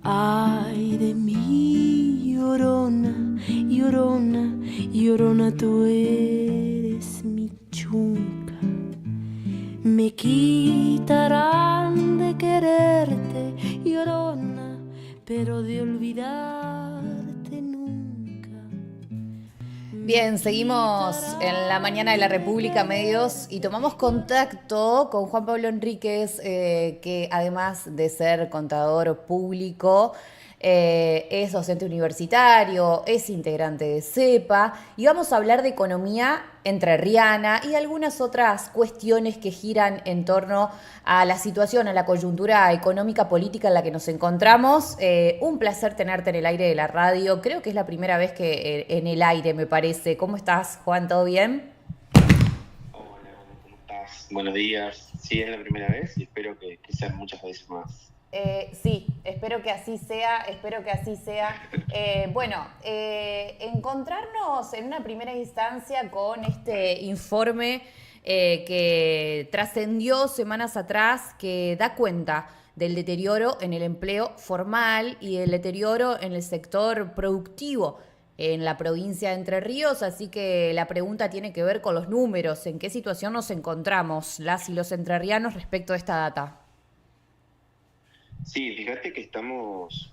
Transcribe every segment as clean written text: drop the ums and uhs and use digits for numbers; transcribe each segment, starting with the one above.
Ay de mí, llorona, llorona, llorona, tú eres mi chunca. Me quitarán de quererte, llorona, pero de olvidarte nunca. Bien, seguimos en la mañana de la República Medios y tomamos contacto con Juan Pablo Enríquez, que además de ser contador público, es docente universitario, es integrante de CEPA y vamos a hablar de economía entrerriana y algunas otras cuestiones que giran en torno a la situación, a la coyuntura económica política en la que nos encontramos. Un placer tenerte en el aire de la radio. Creo que es la primera vez que en el aire, me parece. ¿Cómo estás, Juan? ¿Todo bien? Hola, ¿cómo estás? Buenos días. Sí, es la primera vez y espero que sean muchas veces más. Sí, espero que así sea, espero que así sea. Encontrarnos en una primera instancia con este informe que trascendió semanas atrás, que da cuenta del deterioro en el empleo formal y del deterioro en el sector productivo en la provincia de Entre Ríos, así que la pregunta tiene que ver con los números, en qué situación nos encontramos las y los entrerrianos respecto a esta data. Sí, fíjate que estamos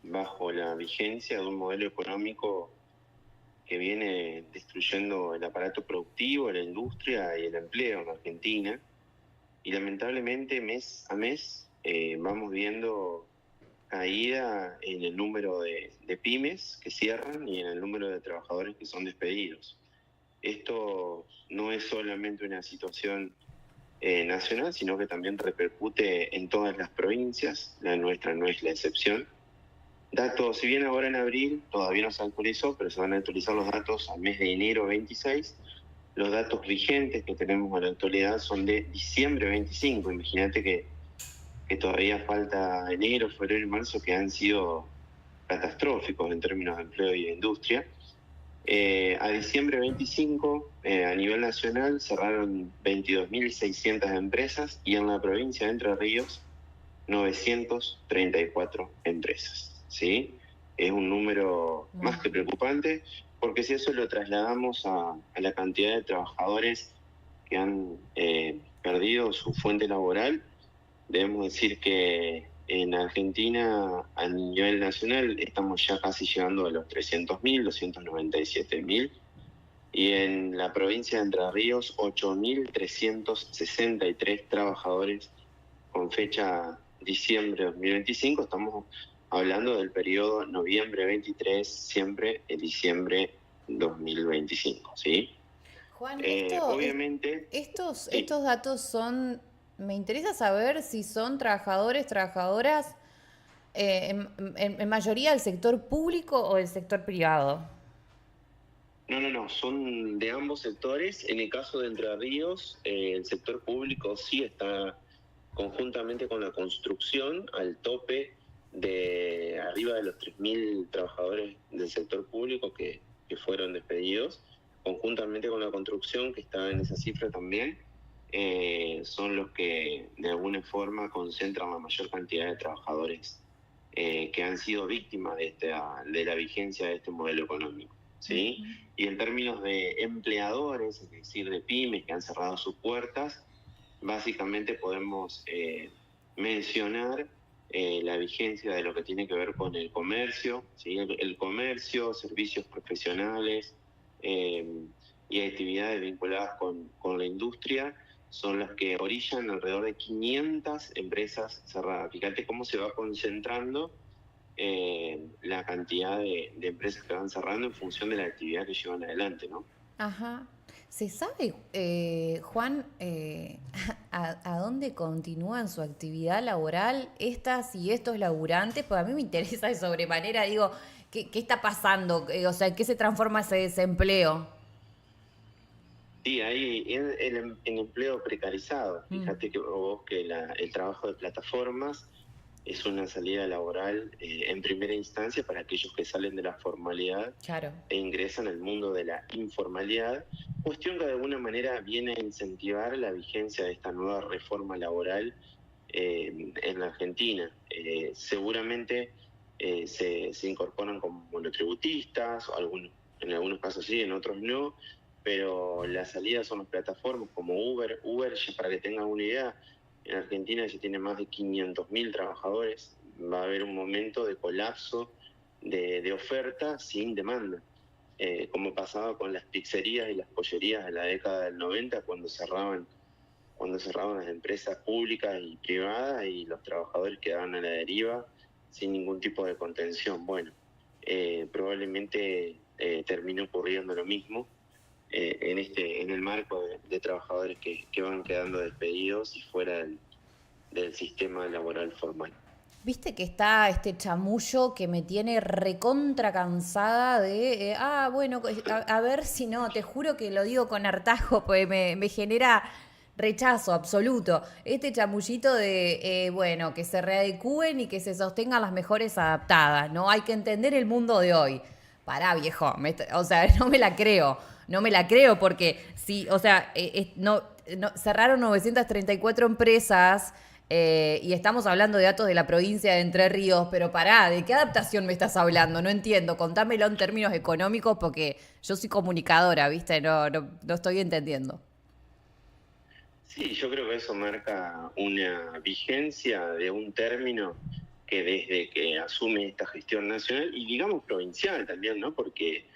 bajo la vigencia de un modelo económico que viene destruyendo el aparato productivo, la industria y el empleo en Argentina. Y lamentablemente mes a mes vamos viendo caída en el número de pymes que cierran y en el número de trabajadores que son despedidos. Esto no es solamente una situación nacional, sino que también repercute en todas las provincias. La nuestra no es la excepción. Datos, si bien ahora en abril todavía no se actualizó, pero se van a actualizar los datos al mes de enero 26. Los datos vigentes que tenemos en la actualidad son de diciembre 25. Imagínate que todavía falta enero, febrero y marzo, que han sido catastróficos en términos de empleo y de industria. A diciembre 25, a nivel nacional, cerraron 22.600 empresas y en la provincia de Entre Ríos, 934 empresas. ¿Sí? Es un número más que preocupante, porque si eso lo trasladamos a la cantidad de trabajadores que han perdido su fuente laboral, debemos decir que en Argentina, a nivel nacional, estamos ya casi llegando a los 300.000, 297.000, y en la provincia de Entre Ríos, 8.363 trabajadores con fecha diciembre de 2025. Estamos hablando del periodo noviembre 23, siempre en diciembre 2025, ¿sí? Juan, Obviamente, sí. estos datos son, me interesa saber si son trabajadores, trabajadoras, en mayoría del sector público o del sector privado. No, son de ambos sectores. En el caso de Entre Ríos, el sector público sí está conjuntamente con la construcción al tope de arriba de los 3.000 trabajadores del sector público que fueron despedidos, conjuntamente con la construcción que está en esa cifra también. Son los que de alguna forma concentran la mayor cantidad de trabajadores que han sido víctimas de la vigencia de este modelo económico, ¿sí? Y en términos de empleadores, es decir, de pymes que han cerrado sus puertas, básicamente podemos mencionar la vigencia de lo que tiene que ver con el comercio, ¿sí? El comercio, servicios profesionales eh, y actividades vinculadas con la industria son las que orillan alrededor de 500 empresas cerradas. Fíjate cómo se va concentrando la cantidad de empresas que van cerrando en función de la actividad que llevan adelante, ¿no? Ajá. ¿Se sabe, Juan, a dónde continúan su actividad laboral estas y estos laburantes? Pues a mí me interesa de sobremanera, digo, ¿qué está pasando? O sea, ¿en qué se transforma ese desempleo? Sí, hay en empleo precarizado. Fíjate que vos que el trabajo de plataformas es una salida laboral en primera instancia para aquellos que salen de la formalidad Claro. e ingresan al mundo de la informalidad, cuestión que de alguna manera viene a incentivar la vigencia de esta nueva reforma laboral en la Argentina. Seguramente se incorporan como monotributistas, en algunos casos sí, en otros no, pero la salida son las plataformas como Uber. Uber, ya para que tengan una idea, en Argentina ya tiene más de 500.000 trabajadores. Va a haber un momento de colapso de oferta sin demanda, como pasaba con las pizzerías y las pollerías de la década del 90, cuando cerraban las empresas públicas y privadas y los trabajadores quedaban a la deriva sin ningún tipo de contención. Bueno, probablemente termine ocurriendo lo mismo en el marco de trabajadores que van quedando despedidos y fuera del sistema laboral formal. Viste que está este chamullo que me tiene recontra cansada de, bueno, a ver si no, te juro que lo digo con hartazgo, pues me genera rechazo absoluto. Este chamullito de, bueno, que se readecúen y que se sostengan las mejores adaptadas, ¿no? Hay que entender el mundo de hoy. Pará, viejo, o sea, no me la creo. No me la creo porque sí, o sea, cerraron 934 empresas y estamos hablando de datos de la provincia de Entre Ríos, pero pará, ¿de qué adaptación me estás hablando? No entiendo, contámelo en términos económicos porque yo soy comunicadora, ¿viste? No estoy entendiendo. Sí, yo creo que eso marca una vigencia de un término que desde que asume esta gestión nacional y digamos provincial también, ¿no? Porque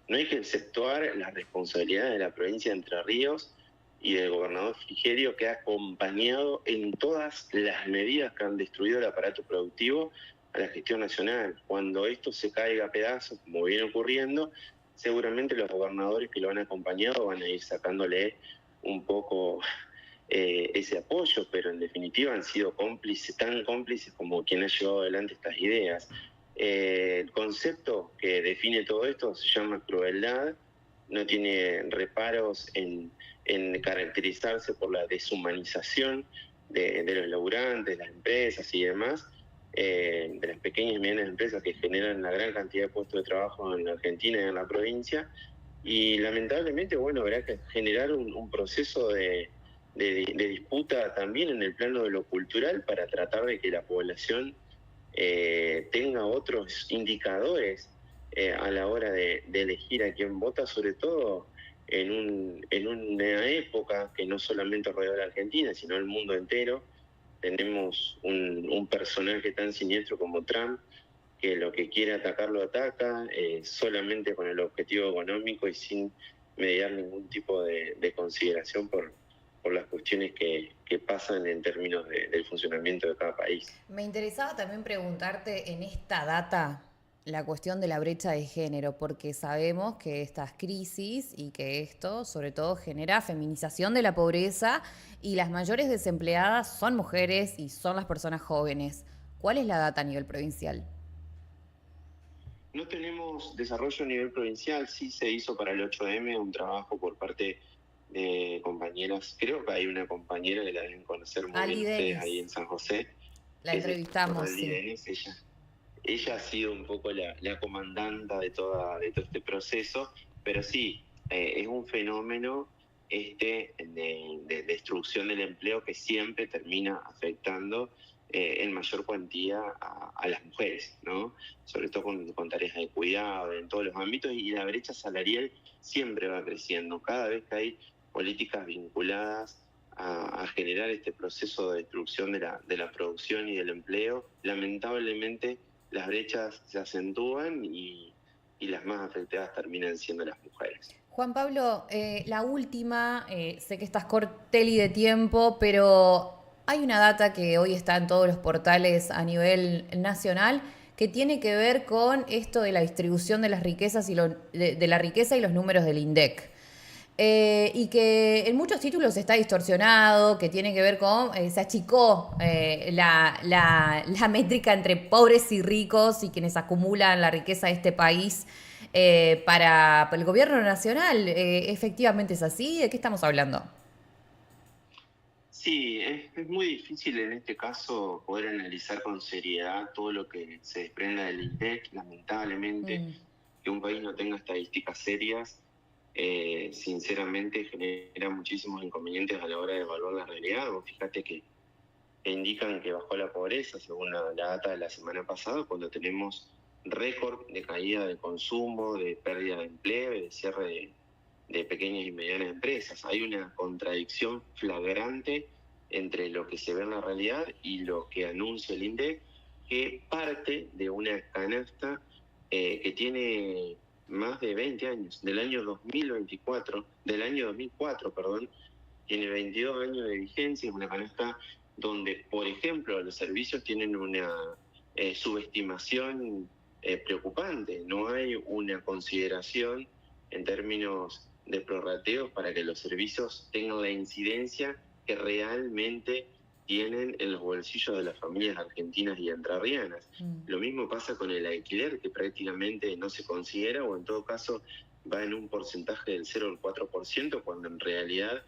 no hay que exceptuar las responsabilidades de la provincia de Entre Ríos y del gobernador Frigerio, que ha acompañado en todas las medidas que han destruido el aparato productivo a la gestión nacional. Cuando esto se caiga a pedazos, como viene ocurriendo, seguramente los gobernadores que lo han acompañado van a ir sacándole un poco ese apoyo, pero en definitiva han sido cómplices, tan cómplices como quien ha llevado adelante estas ideas. El concepto que define todo esto se llama crueldad, no tiene reparos en caracterizarse por la deshumanización de los laburantes, las empresas y demás, de las pequeñas y medianas empresas que generan la gran cantidad de puestos de trabajo en la Argentina y en la provincia. Y lamentablemente, bueno, habrá que generar un proceso de disputa también en el plano de lo cultural para tratar de que la población tenga otros indicadores a la hora de elegir a quién vota, sobre todo en una época que no solamente rodea a la Argentina, sino el mundo entero. Tenemos un personaje tan siniestro como Trump, que lo que quiere atacar lo ataca, solamente con el objetivo económico y sin mediar ningún tipo de consideración por las cuestiones que pasan en términos del funcionamiento de cada país. Me interesaba también preguntarte en esta data la cuestión de la brecha de género, porque sabemos que estas crisis y que esto sobre todo genera feminización de la pobreza y las mayores desempleadas son mujeres y son las personas jóvenes. ¿Cuál es la data a nivel provincial? No tenemos desarrollo a nivel provincial, sí se hizo para el 8M un trabajo por parte de compañeras, creo que hay una compañera que la deben conocer muy bien ustedes ahí en San José. La entrevistamos, sí. Denis, ella ha sido un poco la comandanta de todo este proceso, pero sí, es un fenómeno de destrucción del empleo que siempre termina afectando en mayor cuantía a las mujeres, ¿no? Sobre todo con tareas de cuidado en todos los ámbitos, y la brecha salarial siempre va creciendo. Cada vez que hay políticas vinculadas a generar este proceso de destrucción de la producción y del empleo, lamentablemente las brechas se acentúan y las más afectadas terminan siendo las mujeres. Juan Pablo, la última, sé que estás corteli de tiempo, pero hay una data que hoy está en todos los portales a nivel nacional que tiene que ver con esto de la distribución de las riquezas de la riqueza y los números del INDEC. Y que en muchos títulos está distorsionado, que tiene que ver con, se achicó la métrica entre pobres y ricos y quienes acumulan la riqueza de este país para el gobierno nacional. ¿Efectivamente es así? ¿De qué estamos hablando? Sí, es muy difícil en este caso poder analizar con seriedad todo lo que se desprenda del INDEC. Lamentablemente, que un país no tenga estadísticas serias, sinceramente genera muchísimos inconvenientes a la hora de evaluar la realidad. Vos fíjate que que indican que bajó la pobreza, según la data de la semana pasada, cuando tenemos récord de caída de consumo, de pérdida de empleo y de cierre de pequeñas y medianas empresas. Hay una contradicción flagrante entre lo que se ve en la realidad y lo que anuncia el INDEC, que parte de una canasta que tiene más de 20 años, del año 2004, perdón, tiene 22 años de vigencia, es una canasta donde, por ejemplo, los servicios tienen una subestimación preocupante. No hay una consideración en términos de prorrateos para que los servicios tengan la incidencia que realmente tienen en los bolsillos de las familias argentinas y entrerrianas. Lo mismo pasa con el alquiler, que prácticamente no se considera, o en todo caso va en un porcentaje del 0 al 4%, cuando en realidad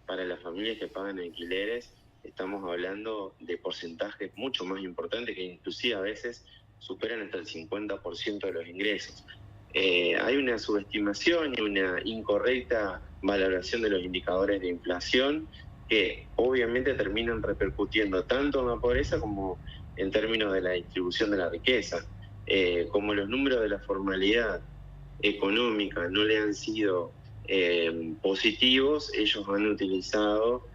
para las familias que pagan alquileres estamos hablando de porcentajes mucho más importantes, que inclusive a veces superan hasta el 50% de los ingresos. Hay una subestimación y una incorrecta valoración de los indicadores de inflación que obviamente terminan repercutiendo tanto en la pobreza como en términos de la distribución de la riqueza. Como los números de la formalidad económica no le han sido positivos, ellos han utilizado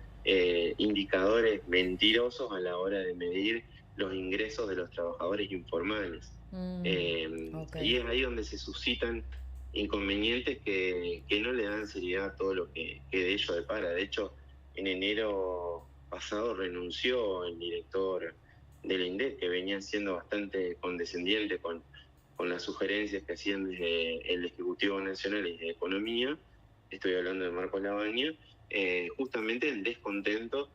indicadores mentirosos a la hora de medir los ingresos de los trabajadores informales. Y es ahí donde se suscitan inconvenientes que no le dan seriedad a todo lo que de ello depara. De hecho, en enero pasado renunció el director del INDEC, que venía siendo bastante condescendiente con las sugerencias que hacían desde el Ejecutivo Nacional y de Economía. Estoy hablando de Marcos Lavagna, justamente en descontento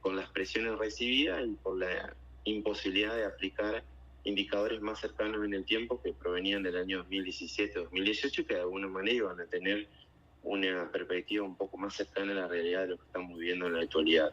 con las presiones recibidas y por la imposibilidad de aplicar indicadores más cercanos en el tiempo que provenían del año 2017-2018 y que de alguna manera iban a tener una perspectiva un poco más cercana a la realidad de lo que estamos viviendo en la actualidad.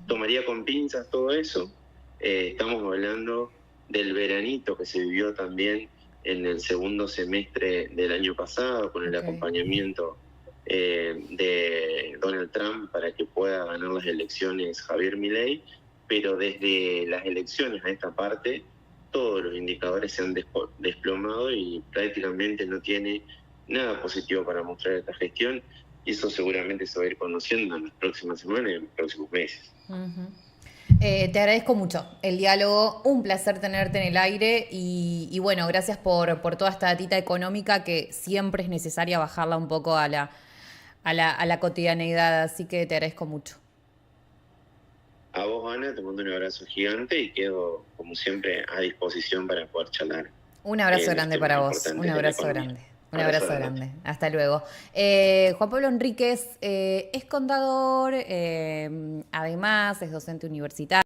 Tomaría con pinzas todo eso. Estamos hablando del veranito que se vivió también en el segundo semestre del año pasado, con el acompañamiento de Donald Trump para que pueda ganar las elecciones Javier Milei, pero desde las elecciones a esta parte todos los indicadores se han desplomado y prácticamente no tiene nada positivo para mostrar esta gestión, y eso seguramente se va a ir conociendo en las próximas semanas y en los próximos meses. Te agradezco mucho el diálogo, un placer tenerte en el aire y bueno, gracias por toda esta datita económica que siempre es necesaria bajarla un poco a la cotidianeidad, así que te agradezco mucho. A vos, Ana, te mando un abrazo gigante y quedo, como siempre, a disposición para poder charlar. Un abrazo grande para vos, un abrazo grande. Un abrazo grande. Hasta luego. Juan Pablo Enríquez es contador, además es docente universitario.